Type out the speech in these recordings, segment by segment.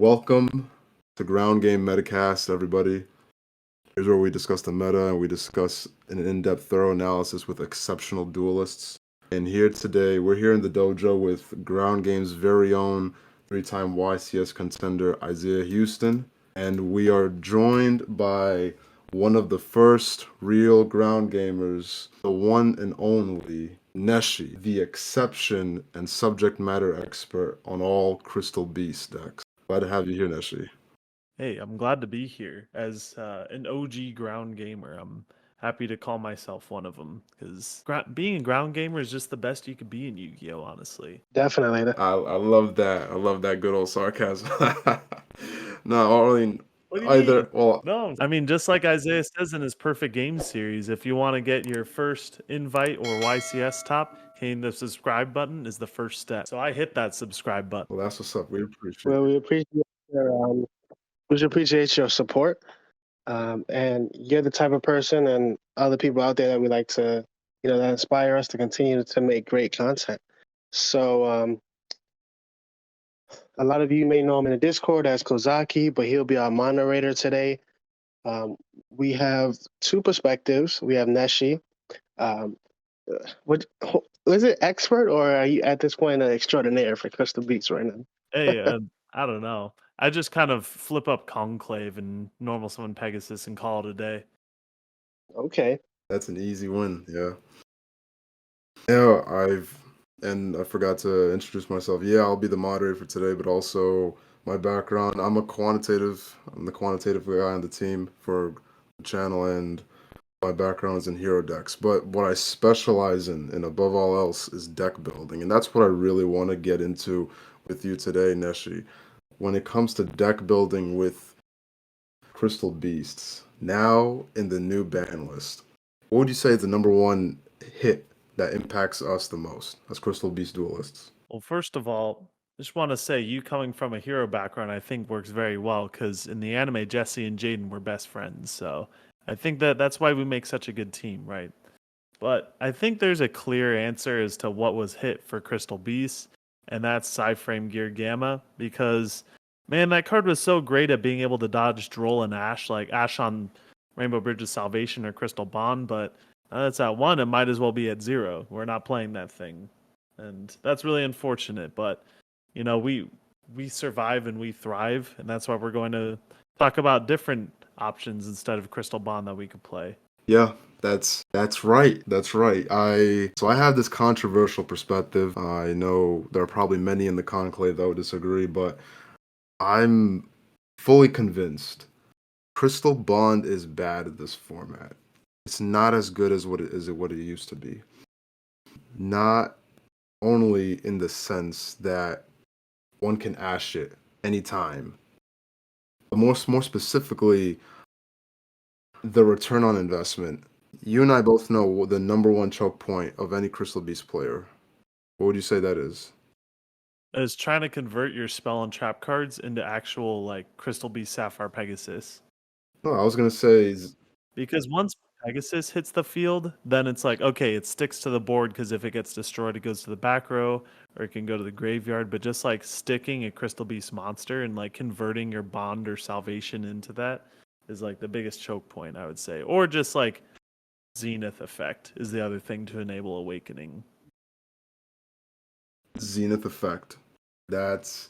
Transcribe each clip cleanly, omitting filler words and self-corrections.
Welcome to Ground Game Metacast, everybody. Here's where we discuss the meta and we discuss an in-depth, thorough analysis with exceptional duelists. And here today, we're here in the dojo with Ground Game's very own three-time YCS contender, Isaiah Houston. And we are joined by one of the first real ground gamers, the one and only Neshi, the exception and subject matter expert on all Crystal Beast decks. Glad to have you here, Neshi. Hey, I'm glad to be here. As an OG ground gamer, I'm happy to call myself one of them because being a ground gamer is just the best you could be in Yu-Gi-Oh, honestly. Definitely. I love that. I love that good old sarcasm. No, I mean, What do you either, mean? well, No, I mean, just like Isaiah says in his Perfect Game series, if you want to get your first invite or YCS top, hitting the subscribe button is the first step. So I hit that subscribe button. well, that's what's up. We appreciate Well, it. we appreciate your support. And you're the type of person and other people out there that we like to, that inspire us to continue to make great content. So a lot of you may know him in the Discord as Kozaky, but he'll be our moderator today. We have two perspectives. We have Neshi. What is it, expert, or are you at this point an extraordinaire for Crystal Beats right now? Hey, I don't know. I just kind of flip up Conclave and normal summon Pegasus and call it a day. Okay. That's an easy win, yeah. Yeah, I forgot to introduce myself. Yeah, I'll be the moderator for today, but also my background, I'm the quantitative guy on the team for the channel, and my background is in hero decks. But what I specialize in, and above all else, is deck building. And that's what I really want to get into with you today, Neshi. When it comes to deck building with Crystal Beasts, now in the new ban list, what would you say is the number one hit that impacts us the most as Crystal Beast duelists? Well, first of all, just want to say you coming from a hero background, I think works very well because in the anime, Jesse and Jaden were best friends. So I think that's why we make such a good team, right? But I think there's a clear answer as to what was hit for Crystal Beast, and that's Psyframe Gear Gamma because, man, that card was so great at being able to dodge Droll and Ash, like Ash on Rainbow Bridge of Salvation or Crystal Bond, but that's at 1, it might as well be at 0. We're not playing that thing. And that's really unfortunate, but we survive and we thrive, and that's why we're going to talk about different options instead of Crystal Bond that we could play. Yeah, that's right. That's right. I have this controversial perspective. I know there are probably many in the conclave that would disagree, but I'm fully convinced Crystal Bond is bad at this format. It's not as good as what it used to be. Not only in the sense that one can ash it anytime, but more specifically, the return on investment. You and I both know the number one choke point of any Crystal Beast player. What would you say that is? Is trying to convert your spell and trap cards into actual like Crystal Beast Sapphire Pegasus. No, I was gonna say, Because once Pegasus hits the field, then it's like, okay, it sticks to the board because if it gets destroyed, it goes to the back row or it can go to the graveyard. But just like sticking a Crystal Beast monster and like converting your bond or salvation into that is like the biggest choke point, I would say. Or just like Zenith effect is the other thing to enable awakening. Zenith effect. That's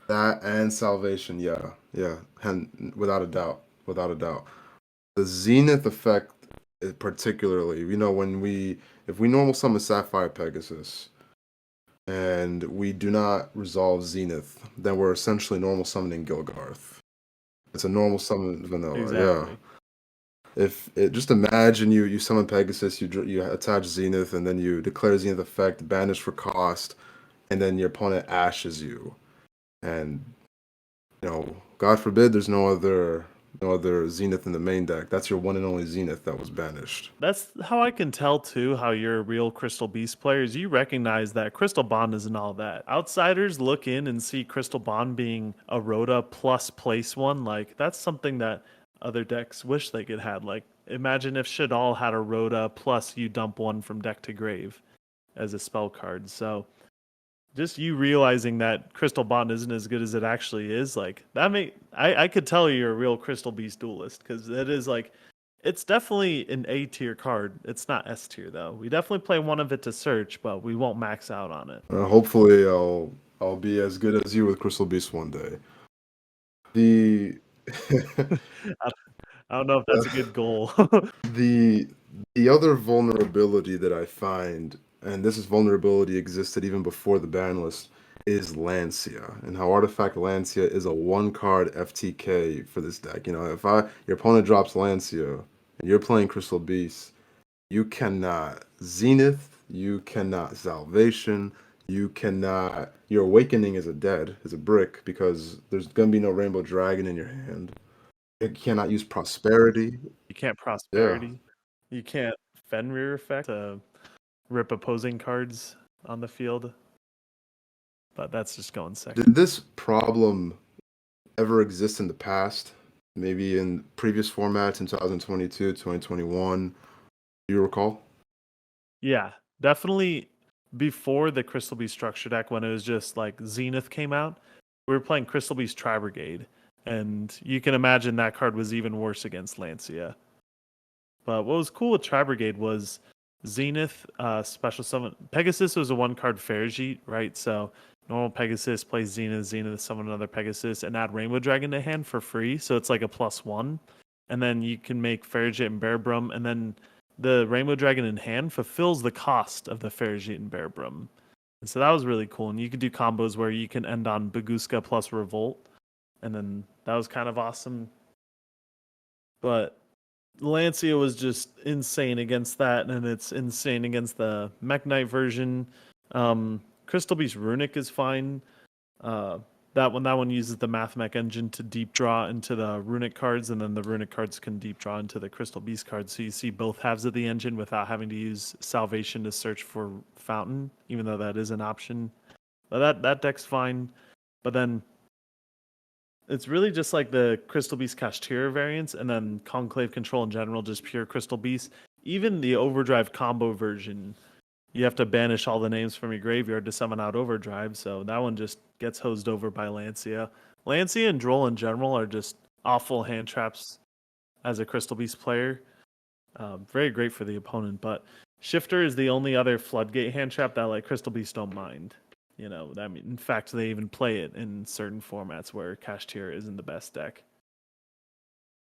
that and salvation. Yeah, and without a doubt. The Zenith effect, particularly, if we normal summon Sapphire Pegasus, and we do not resolve Zenith, then we're essentially normal summoning Gilgarth. It's a normal summon vanilla. Exactly. Yeah. Just imagine you summon Pegasus, you attach Zenith, and then you declare Zenith effect, banish for cost, and then your opponent ashes you, and God forbid there's no other Zenith in the main deck. That's your one and only Zenith that was banished. That's how I can tell too how you're a real Crystal Beast player is you recognize that Crystal Bond isn't all that. Outsiders look in and see Crystal Bond being a Rhoda plus place one. Like that's something that other decks wish they could have. Like imagine if Shadal had a Rhoda plus you dump one from deck to grave as a spell card. So just you realizing that Crystal Bond isn't as good as it actually is, like I could tell you're a real Crystal Beast duelist, because it is like it's definitely an A tier card. It's not S tier though. We definitely play one of it to search, but we won't max out on it. Hopefully, I'll be as good as you with Crystal Beast one day. The I don't know if that's a good goal. the the other vulnerability that I find, and this is vulnerability existed even before the ban list, is Lancia, and how Artifact Lancia is a one card FTK for this deck. You know, if your opponent drops Lancia and you're playing Crystal Beast, you cannot Zenith, you cannot Salvation, you cannot. Your Awakening is a brick because there's gonna be no Rainbow Dragon in your hand. You cannot use Prosperity. You can't Yeah. prosperity. You can't Fenrir effect to rip opposing cards on the field. But that's just going second. Did this problem ever exist in the past? Maybe in previous formats in 2022, 2021? Do you recall? Yeah, definitely before the Crystal Beast structure deck, when it was just like Zenith came out, we were playing Crystal Beast Tri Brigade, and you can imagine that card was even worse against Lancia. But what was cool with Tri Brigade was Zenith special summon. Pegasus was a one card Ferrijit, right? So normal Pegasus plays Zenith, Zenith summon another Pegasus, and add Rainbow Dragon to hand for free. So it's like a +1. And then you can make Ferrijit and Bearbrum, and then the Rainbow Dragon in hand fulfills the cost of the Ferrijit and Bearbrum. And so that was really cool. And you could do combos where you can end on Baguska plus Revolt. And then that was kind of awesome. But Lancia was just insane against that, and it's insane against the Mech Knight version. Crystal Beast Runic is fine. That one uses the Mathmech engine to deep draw into the Runic cards, and then the Runic cards can deep draw into the Crystal Beast cards. So you see both halves of the engine without having to use Salvation to search for Fountain, even though that is an option. But that deck's fine. But then it's really just like the Crystal Beast Kashtira variants, and then Conclave Control in general, just pure Crystal Beast. Even the Overdrive combo version, you have to banish all the names from your graveyard to summon out Overdrive, so that one just gets hosed over by Lancia. Lancia and Droll in general are just awful hand traps as a Crystal Beast player. Very great for the opponent, but Shifter is the only other Floodgate hand trap that like Crystal Beast don't mind. You know, I mean, in fact, they even play it in certain formats where Kashtira isn't the best deck.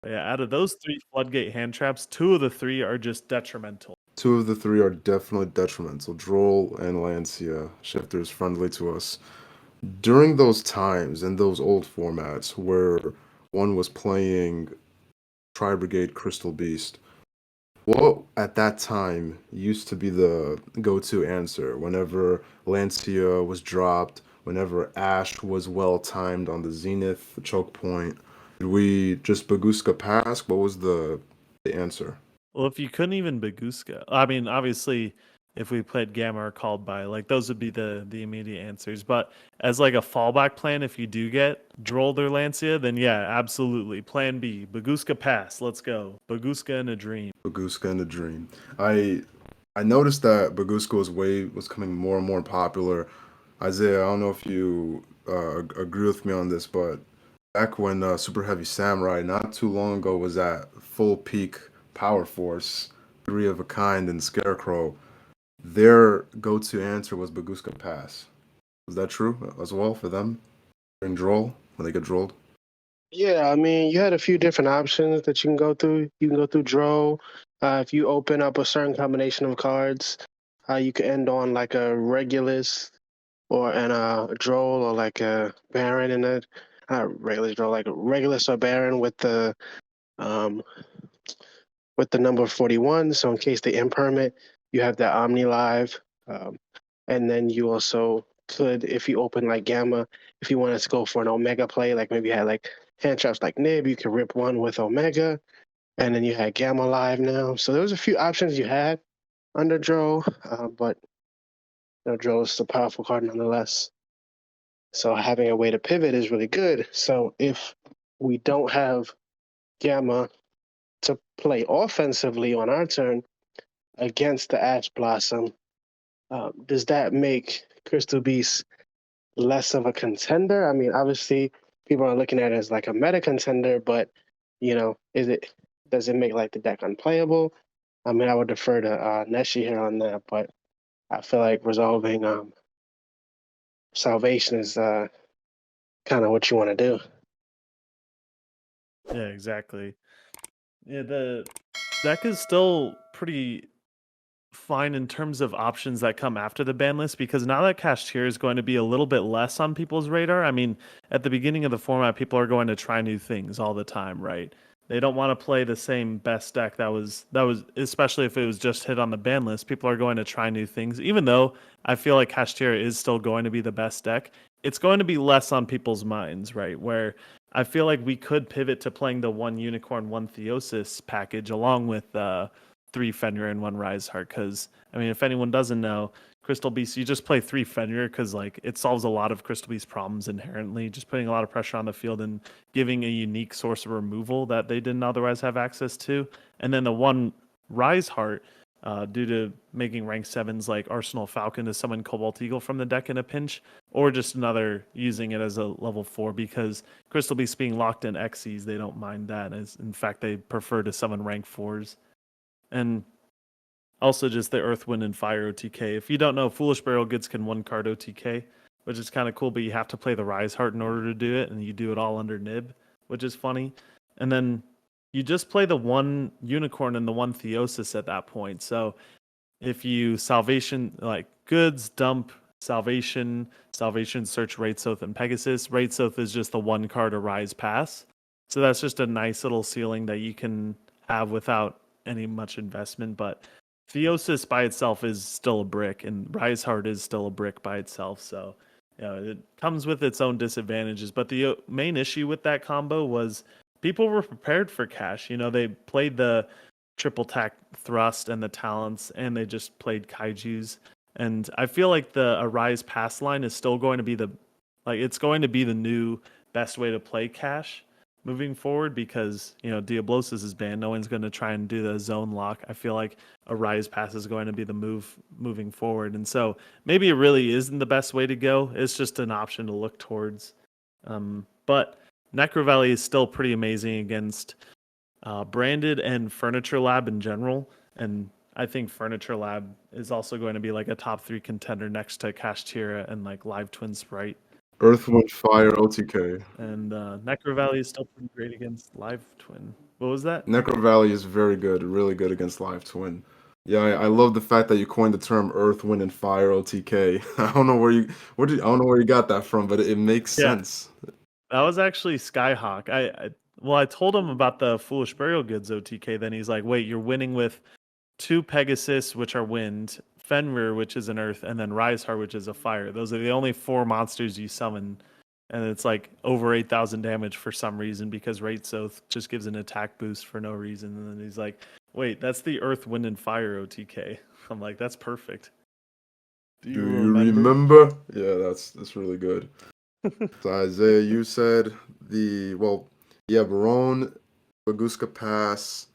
But yeah, out of those three Floodgate hand traps, two of the three are just detrimental. Two of the three are definitely detrimental. Droll and Lancia, Shifter's friendly to us. During those times, in those old formats where one was playing Tri Brigade Crystal Beast, what at that time used to be the go-to answer whenever Lancia was dropped, whenever Ash was well timed on the Zenith choke point? Did we just Baguska pass? What was the answer? Well, if you couldn't even Baguska, I mean, obviously, if we played Gamma or Called By, like those would be the immediate answers. But as like a fallback plan, if you do get Droll or Lancia, then yeah, absolutely. Plan B, Baguska pass. Let's go. Baguska in a dream. Baguska and the Dream. I noticed that Baguska was coming more and more popular. Isaiah, I don't know if you agree with me on this, but back when Super Heavy Samurai not too long ago was at full peak power force, three of a kind and Scarecrow, their go-to answer was Baguska Pass. Was that true as well for them during Droll when they get drolled? Yeah, I mean, you had a few different options that you can go through. You can go through draw. If you open up a certain combination of cards, you could end on like a Regulus or a Droll or like a Baron in it. Not Regulus Droll, like a Regulus or Baron um, with the number 41. So in case they impermit, you have that Omni Live. And then you also could, if you open like Gamma, if you wanted to go for an Omega play, like maybe you had like hand traps like Nib, you could rip one with Omega. And then you had Gamma Live now. So there was a few options you had under Dro, but Dro is a powerful card nonetheless. So having a way to pivot is really good. So if we don't have Gamma to play offensively on our turn against the Ash Blossom, does that make Crystal Beast less of a contender? I mean, obviously, people are looking at it as like a meta contender, but does it make like the deck unplayable? I mean, I would defer to Neshi here on that, but I feel like resolving salvation is kind of what you want to do. Yeah, exactly. Yeah, the deck is still pretty fine in terms of options that come after the ban list because now that Cashier is going to be a little bit less on people's radar. I mean, at the beginning of the format, people are going to try new things all the time, right? They don't want to play the same best deck that was especially if it was just hit on the ban list. People are going to try new things, even though I feel like Cashier is still going to be the best deck. It's going to be less on people's minds, right? Where I feel like we could pivot to playing the one Unicorn, one Theosis package along with 3 Fenrir and 1 Rise Heart. Because, I mean, if anyone doesn't know, Crystal Beast, you just play 3 Fenrir because, like, it solves a lot of Crystal Beast problems inherently, just putting a lot of pressure on the field and giving a unique source of removal that they didn't otherwise have access to. And then the 1 Rise Heart, due to making rank 7s like Arsenal Falcon to summon Cobalt Eagle from the deck in a pinch, or just another using it as a level 4 because Crystal Beast being locked in Xyz, they don't mind that. As in fact, they prefer to summon rank 4s. And also just the Earth, Wind, and Fire OTK. If you don't know, Foolish Burial Goods can 1-card OTK, which is kind of cool, but you have to play the Rise Heart in order to do it, and you do it all under Nib, which is funny. And then you just play the 1 Unicorn and the 1 Theosis at that point. So if you Salvation, like Goods, dump Salvation, search Raidsoth and Pegasus. Raidsoth is just the 1 card Arise pass. So that's just a nice little ceiling that you can have without any much investment. But Theosis by itself is still a brick, and Rise Heart is still a brick by itself. So, it comes with its own disadvantages. But the main issue with that combo was people were prepared for cash. They played the triple tack thrust and the talents, and they just played kaijus. And I feel like the Arise pass line is still going to be it's going to be the new best way to play cash moving forward because Diablosis is banned. No one's going to try and do the zone lock. I feel like a Rise pass is going to be the move moving forward, and so maybe it really isn't the best way to go. It's just an option to look towards. But Necro Valley is still pretty amazing against Branded and Furniture Lab in general, and I think Furniture Lab is also going to be like a top 3 contender next to Kashtira and like Live Twin Sprite. Earth, Wind, Fire, OTK. And Necro Valley is still pretty great against Live Twin. What was that? Necro Valley is very good, really good against Live Twin. Yeah, I love the fact that you coined the term Earth, Wind, and Fire OTK. I don't know I don't know where you got that from, but it makes Yeah. sense. That was actually Skyhawk. I told him about the Foolish Burial Goods OTK. Then he's like, "Wait, you're winning with 2 Pegasus, which are wind, Fenrir, which is an earth, and then Rise Heart, which is a fire. Those are the only 4 monsters you summon." And it's like over 8,000 damage for some reason because Raidsoth just gives an attack boost for no reason. And then he's like, "Wait, that's the Earth, Wind, and Fire OTK." I'm like, "That's perfect." Do you remember? Yeah, that's really good. So Isaiah, you said Barone, Baguska Pass.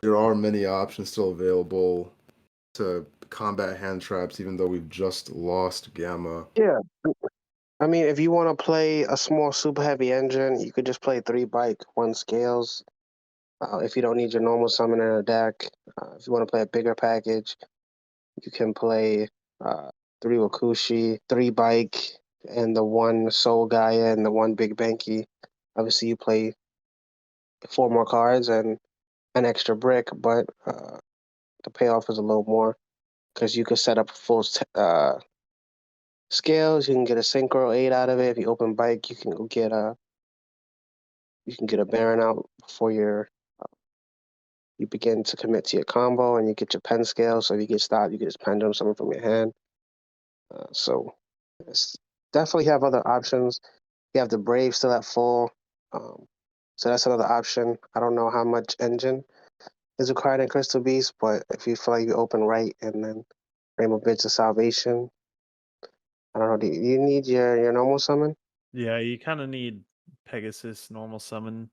There are many options still available to combat Handtraps, even though we've just lost Gamma. Yeah. I mean, if you want to play a small super heavy engine, you could just play 3 bike, 1 scales. If you don't need your normal summon in a deck, if you want to play a bigger package, you can play 3 Wakushi, 3 bike, and the 1 Soul Gaia and the 1 Big Banky. Obviously, you play 4 more cards and an extra brick, but the payoff is a little more because you could set up full scales. You can get a Synchro 8 out of it. If you open bike, you can go get a Baron out before you begin to commit to your combo, and you get your pen scale. So if you get stopped, you can just pendulum something from your hand. So it's definitely have other options. You have the Brave still at full. So that's another option. I don't know how much engine is required in Crystal Beast, but if you feel like you open right and then Rainbow Bits of Salvation, I don't know. Do you need your normal summon? Yeah, you kind of need Pegasus, normal summon.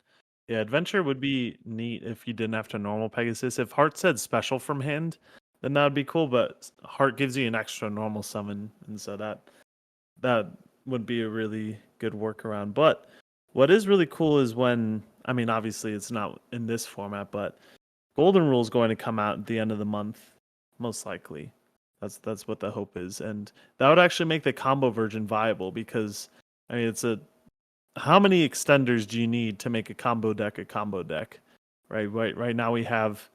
Yeah, Adventure would be neat if you didn't have to normal Pegasus. If Heart said special from hand, then that would be cool. But Heart gives you an extra normal summon, and so that would be a really good workaround. But what is really cool is when, I mean, obviously it's not in this format, but Golden Rule is going to come out at the end of the month, most likely. That's what the hope is, and that would actually make the combo version viable because, I mean, how many extenders do you need to make a combo deck? Right now we have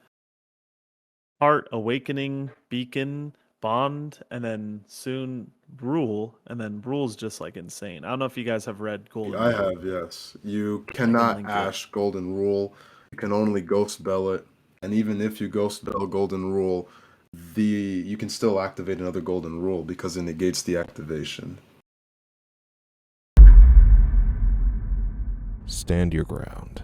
Heart, Awakening, Beacon, Bond, and then soon Rule, and then Rule's just like insane. I don't know if you guys have read Golden I Rule. have, yes. You I can cannot link it. Ash Golden Rule. You can only Ghost Bell it. And even if you Ghost Bell Golden Rule, you can still activate another Golden Rule because it negates the activation. Stand your ground.